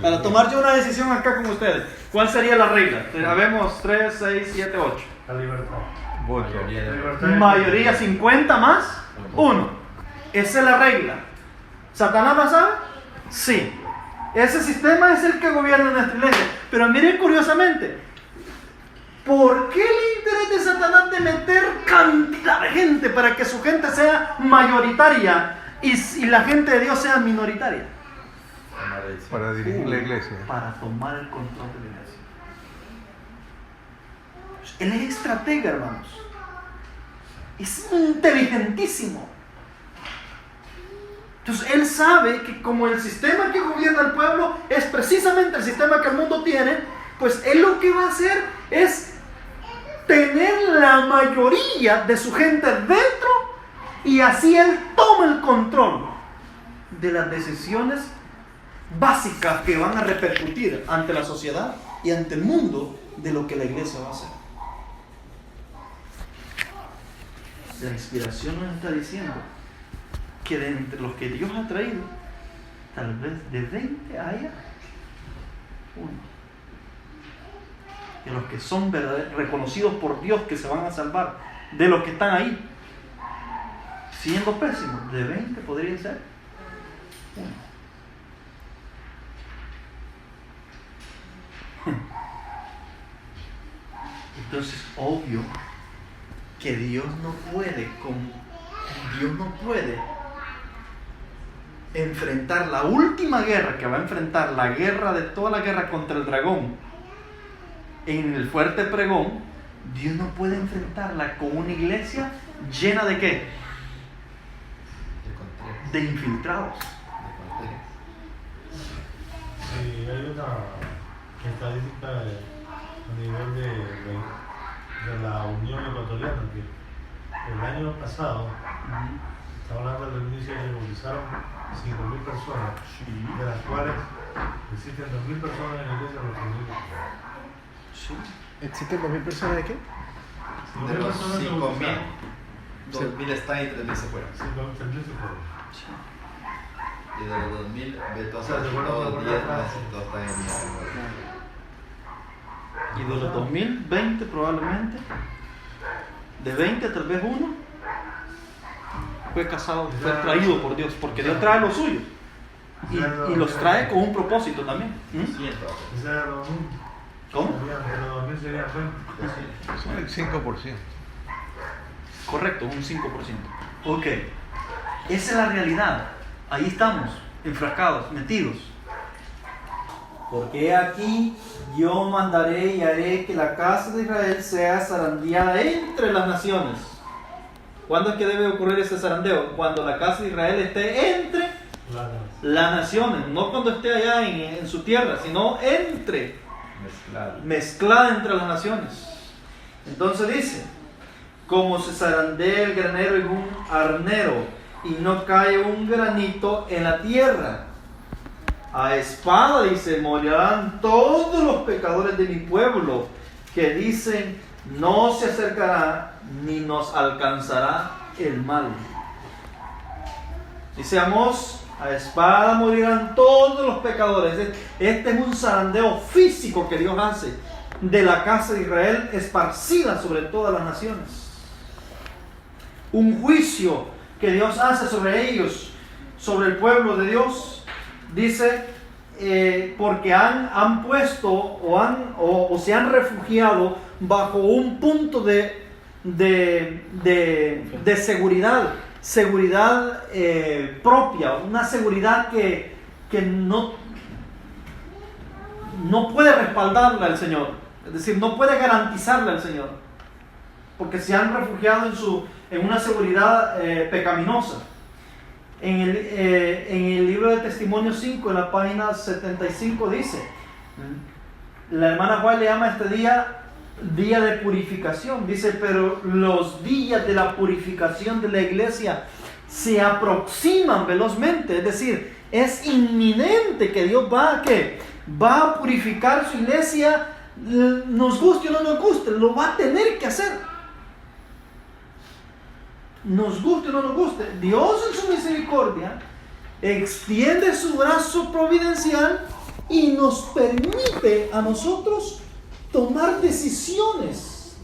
Para tomar yo una decisión acá con ustedes, ¿cuál sería la regla? Sabemos 3, 6, 7, 8. La libertad. Voto. Mayoría 50 más 1. Esa es la regla. ¿Satanás la sabe? Sí. Ese sistema es el que gobierna nuestra iglesia. Pero miren curiosamente, ¿por qué el interés de Satanás de meter cantidad de gente para que su gente sea mayoritaria y la gente de Dios sea minoritaria? Para dirigir la iglesia. Para tomar el control de la iglesia. Él es estratega, hermanos. Es inteligentísimo. Entonces él sabe que como el sistema que gobierna el pueblo es precisamente el sistema que el mundo tiene, pues él lo que va a hacer es tener la mayoría de su gente dentro y así él toma el control de las decisiones básicas que van a repercutir ante la sociedad y ante el mundo de lo que la iglesia va a hacer. La inspiración nos está diciendo que de entre los que Dios ha traído, tal vez de 20 haya uno. De los que son reconocidos por Dios que se van a salvar, de los que están ahí, siendo pésimos, de 20 podrían ser uno. Entonces, obvio que Dios no puede Dios no puede enfrentar la última guerra que va a enfrentar, la guerra de toda la guerra contra el dragón en el fuerte pregón. Dios no puede enfrentarla con una iglesia llena de ¿qué? De infiltrados. Sí, hay una estadística a nivel de la Unión Ecuatoriana que el año pasado, estaba hablando del inicio, se movilizaron 5.000 personas, de las cuales existen 2.000 personas en la iglesia de los Unidos. Sí. ¿Existen 2.000 personas de qué? De los 5.000, 2.000 están y 3.000 se fueron. 5.000 se fueron. Y de los 2.000, Beto O sea, hace se fueron todos por 10 atrás. meses, todos están en Y de los 2020 probablemente, de 20 tal vez uno, fue casado, fue traído por Dios, porque Dios trae lo suyo. Y los trae con un propósito también. ¿Mm? cientos. Ese era 2.000. ¿Cómo? Pero 2.000 serían 20. Son el 5%. Correcto, un 5%. Ok. Esa es la realidad. Ahí estamos, enfrascados, metidos. Porque aquí yo mandaré y haré que la casa de Israel sea zarandeada entre las naciones. ¿Cuándo es que debe ocurrir ese zarandeo? Cuando la casa de Israel esté entre las naciones. No cuando esté allá en su tierra, sino mezclada entre las naciones. Entonces dice, como se zarandea el granero en un arnero y no cae un granito en la tierra. A espada, dice, morirán todos los pecadores de mi pueblo, que dicen, no se acercará ni nos alcanzará el mal. Dice Amós, a espada morirán todos los pecadores. Este es un zarandeo físico que Dios hace de la casa de Israel esparcida sobre todas las naciones. Un juicio que Dios hace sobre ellos, sobre el pueblo de Dios. Dice, porque han puesto o se han refugiado bajo un punto de seguridad propia, una seguridad que no puede respaldarla el Señor, es decir, no puede garantizarla el Señor, porque se han refugiado en una seguridad pecaminosa. En el libro de Testimonios 5, en la página 75, dice, la hermana Juan le llama a este día de purificación. Dice, pero los días de la purificación de la iglesia se aproximan velozmente. Es decir, es inminente que Dios va a purificar su iglesia, nos guste o no nos guste, lo va a tener que hacer. Nos guste o no nos guste, Dios en su misericordia extiende su brazo providencial y nos permite a nosotros tomar decisiones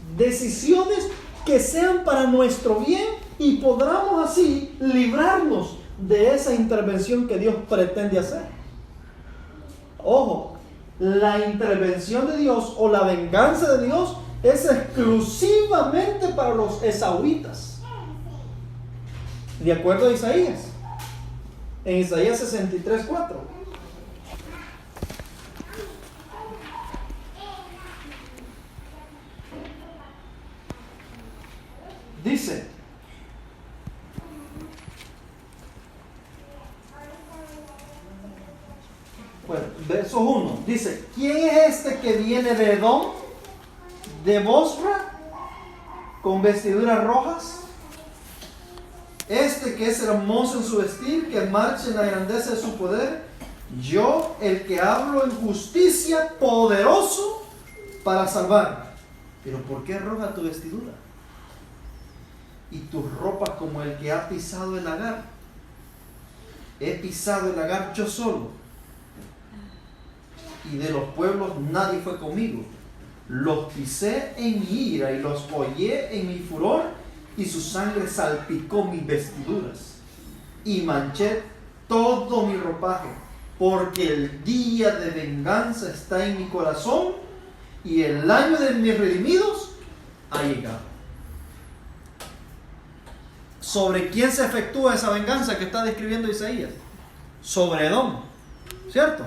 que sean para nuestro bien, y podamos así librarnos de esa intervención que Dios pretende hacer. Ojo, la intervención de Dios o la venganza de Dios es exclusivamente para los esaúitas. De acuerdo a Isaías, en Isaías 63:4. Dice, bueno, verso 1, dice, ¿quién es este que viene de Edom, de Bosra, con vestiduras rojas? Este que es hermoso en su vestir, que marcha en la grandeza de su poder. Yo, el que hablo en justicia, poderoso para salvar. Pero ¿por qué roja tu vestidura? Y tus ropas como el que ha pisado el lagar. He pisado el lagar yo solo, y de los pueblos nadie fue conmigo. Los pisé en mi ira y los hollé en mi furor, y su sangre salpicó mis vestiduras y manché todo mi ropaje, porque el día de venganza está en mi corazón y el año de mis redimidos ha llegado. ¿Sobre quién se efectúa esa venganza que está describiendo Isaías? Sobre Edom, ¿cierto?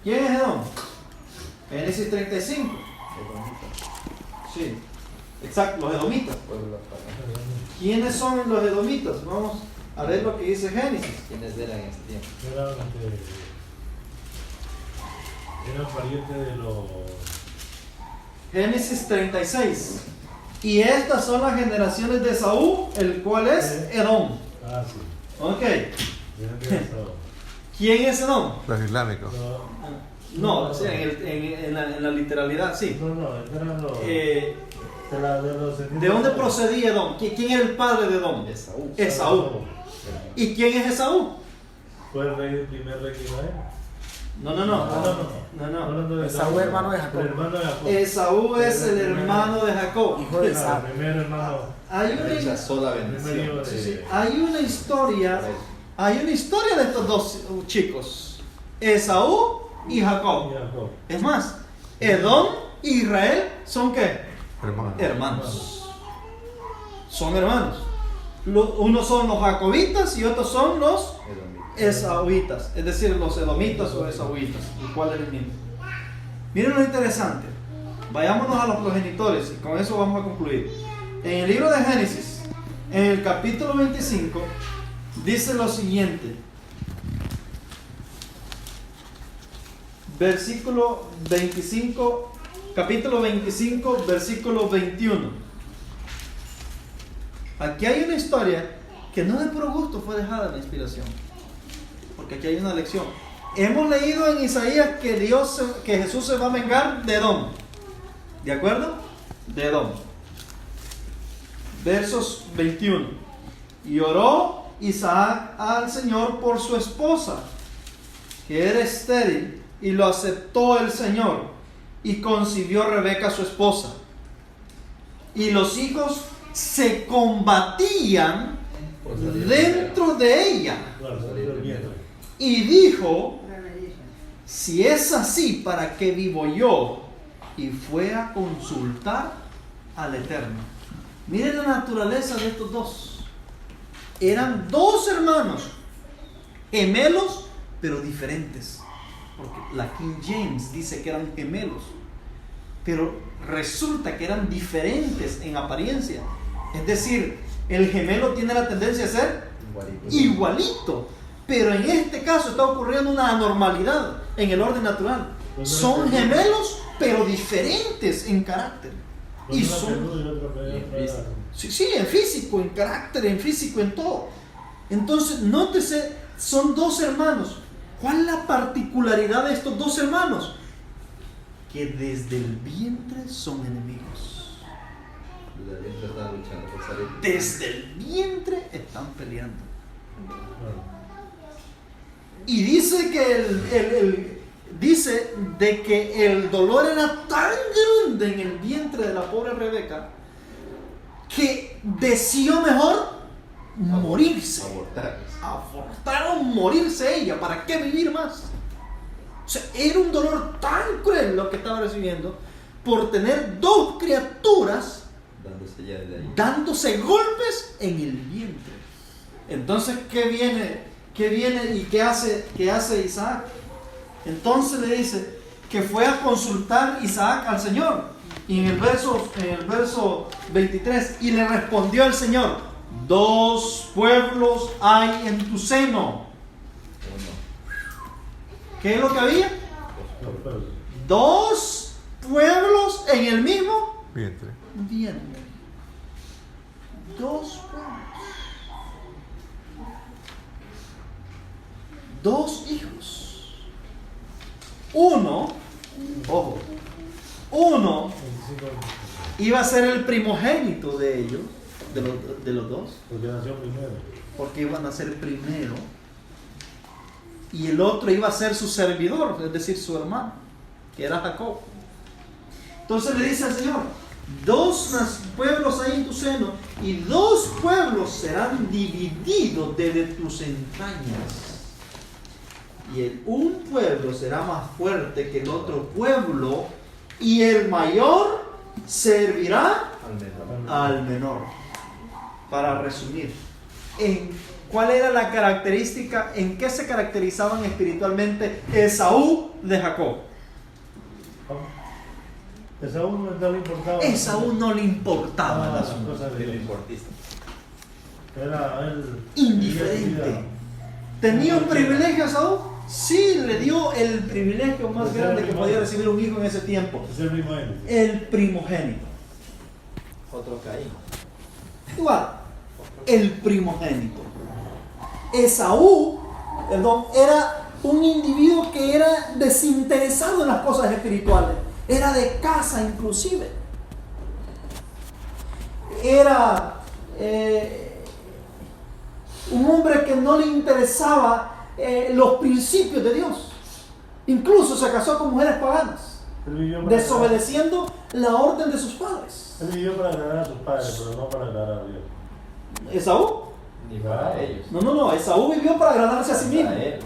¿Quién es Edom? Génesis 35. Sí, exacto, los edomitas. ¿Quiénes son los edomitas? Vamos a ver lo que dice Génesis. ¿Quiénes eran en ese tiempo? Era pariente de los... Génesis 36. Y estas son las generaciones de Esaú, el cual es Edom. Ah, sí. Ok. Era que era Saúl. ¿Quién es Edom? Los islámicos. No, o sea, en la literalidad, sí. No, eran los... ¿De de dónde procedía Edom? ¿Quién era el padre de Edom? Esaú. Esaú. ¿Y quién es Esaú? Fue el primer rey de Israel. No. Esaú, hermano de Jacob. El hermano de Jacob. Esaú es el hermano de Jacob. Hijo de El Esaú. primer hermano. Rechazó la El primer hijo bendición. de... Sí, sí. Hay una historia de estos dos chicos, Esaú y Jacob. Y Jacob. Es más, Edom y Israel son ¿qué? Hermano. Hermanos. Son hermanos. Unos son los jacobitas y otros son los esauitas, es decir, los edomitas o esauitas, el cual es el mismo. Miren lo interesante. Vayámonos a los progenitores y con eso vamos a concluir. En el libro de Génesis, en el capítulo 25, dice lo siguiente. Versículo 25, capítulo 25, versículo 21. Aquí hay una historia que no de puro gusto fue dejada la inspiración, porque aquí hay una lección. Hemos leído en Isaías que Jesús se va a vengar de Edom, ¿de acuerdo? De Edom. Versos 21. Y oró Isaac al Señor por su esposa, que era estéril, y lo aceptó el Señor, y concibió Rebeca su esposa. Y los hijos se combatían dentro de ella. Y dijo: si es así, ¿para qué vivo yo? Y fue a consultar al Eterno. Miren la naturaleza de estos dos. Eran dos hermanos, gemelos, pero diferentes. Porque la King James dice que eran gemelos, pero resulta que eran diferentes en apariencia. Es decir, el gemelo tiene la tendencia a ser igualito, pero en este caso está ocurriendo una anormalidad en el orden natural. Son gemelos, pero diferentes en carácter. Y son, sí, en físico, en carácter, en físico, en todo. Entonces, nótese, son dos hermanos. ¿Cuál es la particularidad de estos dos hermanos? Que desde el vientre son enemigos. Desde el vientre están peleando. Y dice que dice de que el dolor era tan grande en el vientre de la pobre Rebeca que deseó mejor morirse. Abortar o morirse ella. ¿Para qué vivir más? O sea, era un dolor tan cruel lo que estaba recibiendo por tener dos criaturas dándose golpes en el vientre. Entonces, ¿qué viene y qué hace Isaac? Entonces le dice que fue a consultar Isaac al Señor. Y en el verso 23, y le respondió el Señor: 2 pueblos hay en tu seno. ¿Qué es lo que había? 2 pueblos en el mismo vientre. 2 pueblos. 2 hijos. Uno iba a ser el primogénito de ellos, de los dos. Porque nació primero. Porque iban a ser primero. Y el otro iba a ser su servidor, es decir, su hermano, que era Jacob. Entonces le dice al Señor: 2 pueblos hay en tu seno, y 2 pueblos serán divididos desde tus entrañas. Y un pueblo será más fuerte que el otro pueblo, y el mayor servirá al menor. Para resumir, ¿cuál era la característica? ¿En qué se caracterizaban espiritualmente Esaú de Jacob? Esaú no le importaba. Esaú no le importaba las las cosas de Dios. importista. Era él. indiferente. ¿Tenía un privilegio Esaú? Sí, le dio el privilegio más grande que podía recibir un hijo en ese tiempo. Es el primogénito. El primogénito. Otro Caín. Igual, el primogénito. Esaú, perdón, era un individuo que era desinteresado en las cosas espirituales. Era de casa inclusive. Era un hombre que no le interesaba los principios de Dios. Incluso se casó con mujeres paganas, desobedeciendo la orden de sus padres. Él vivió para agradar a sus padres, pero no para agradar a Dios. ¿Esaú? Ni para ellos. No. Esaú vivió para agradarse a sí mismo. Para él.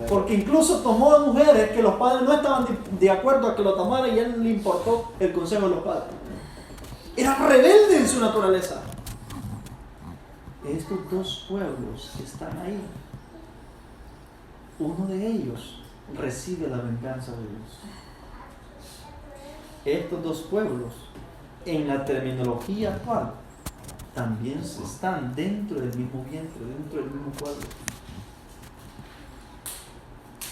Porque incluso tomó a mujeres que los padres no estaban de acuerdo a que lo tomaran y a él le importó el consejo de los padres. Era rebelde en su naturaleza. Estos dos pueblos que están ahí, uno de ellos recibe la venganza de Dios. Estos dos pueblos, en la terminología actual, también están dentro del mismo vientre, dentro del mismo pueblo.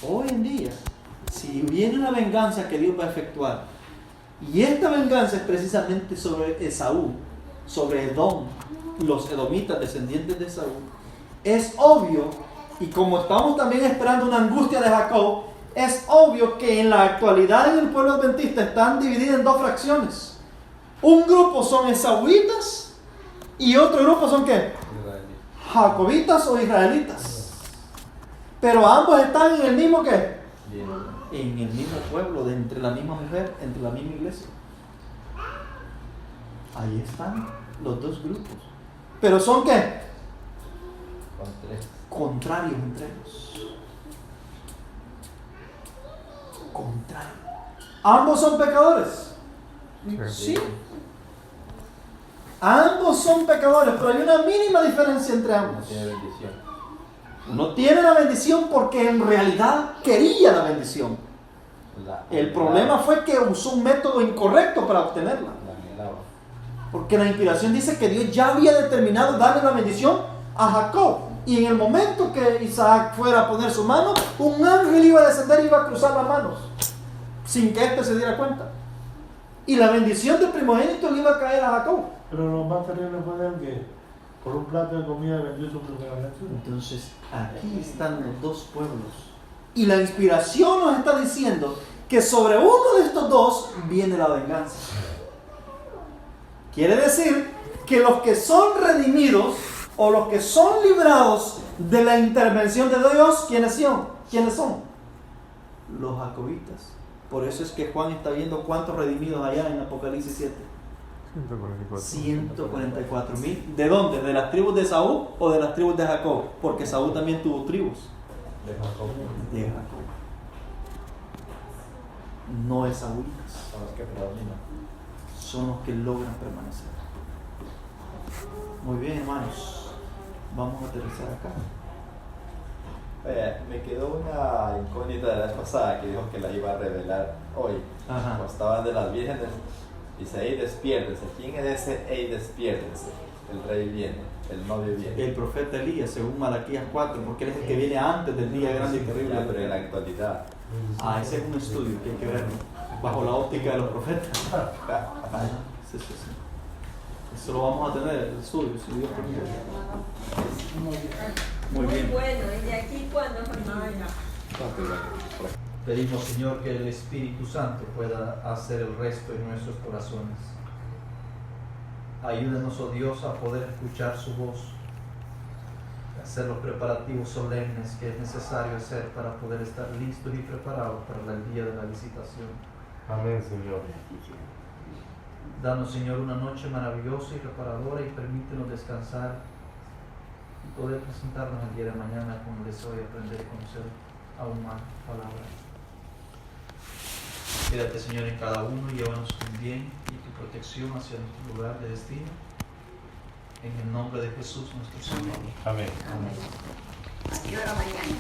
Hoy en día, si viene una venganza que Dios va a efectuar, y esta venganza es precisamente sobre Esaú, sobre Edom, los edomitas descendientes de Esaú, es obvio, y como estamos también esperando una angustia de Jacob, es obvio que en la actualidad en el pueblo adventista están divididos en dos fracciones. Un grupo son esaúitas y otro grupo son ¿qué? Jacobitas o israelitas. Pero ambos están en el mismo ¿qué? En el mismo pueblo, entre la misma mujer, entre la misma iglesia. Ahí están los dos grupos. Pero son ¿qué? Contrarios entre ellos. Contrarios. ¿Ambos son pecadores? Sí. Ambos son pecadores, pero hay una mínima diferencia entre ambos. Tiene bendición. Uno tiene la bendición porque en realidad quería la bendición. El problema fue que usó un método incorrecto para obtenerla. Porque la inspiración dice que Dios ya había determinado darle la bendición a Jacob. Y en el momento que Isaac fuera a poner su mano, un ángel iba a descender y iba a cruzar las manos, sin que éste se diera cuenta. Y la bendición del primogénito le iba a caer a Jacob. Pero lo más terrible fue el que por un plato de comida vendió su primogénito. Entonces, aquí están los dos pueblos. Y la inspiración nos está diciendo que sobre uno de estos dos viene la venganza. Quiere decir que los que son redimidos o los que son librados de la intervención de Dios, ¿quiénes son? ¿Quiénes son? Los jacobitas. Por eso es que Juan está viendo cuántos redimidos allá en Apocalipsis 7. 144,000. ¿De dónde? ¿De las tribus de Saúl o de las tribus de Jacob? Porque Saúl también tuvo tribus. De Jacob. De Jacob. No esaúitas. Son los que predominan. Son los que logran permanecer. Muy bien, hermanos. Vamos a aterrizar acá. Oye, me quedó una incógnita de la vez pasada que dijo que la iba a revelar hoy. Ajá. Cuando estaban de las vírgenes, dice: ey, despiértese. ¿Quién es ese ey, despiértese? El rey viene, el novio viene. El profeta Elías, según Malaquías 4, porque él es el que viene antes del día grande y terrible. Ya, pero en la actualidad. Ese es un estudio que hay que verlo bajo la óptica de los profetas. Sí. Eso lo vamos a tener, el estudio, si Dios permite. Muy bien. Bueno, ¿y de aquí cuándo? Pedimos, Señor, que el Espíritu Santo pueda hacer el resto en nuestros corazones. Ayúdanos, oh Dios, a poder escuchar su voz, hacer los preparativos solemnes que es necesario hacer para poder estar listos y preparados para el día de la visitación. Amén, Señor. Danos, Señor, una noche maravillosa y reparadora y permítenos descansar y poder presentarnos el día de mañana con el deseo de aprender y conocer aún más palabra. Quédate, Señor, en cada uno y llévanos con bien y tu protección hacia nuestro lugar de destino. En el nombre de Jesús nuestro Señor. Amén. Amén. ¿A qué hora mañana?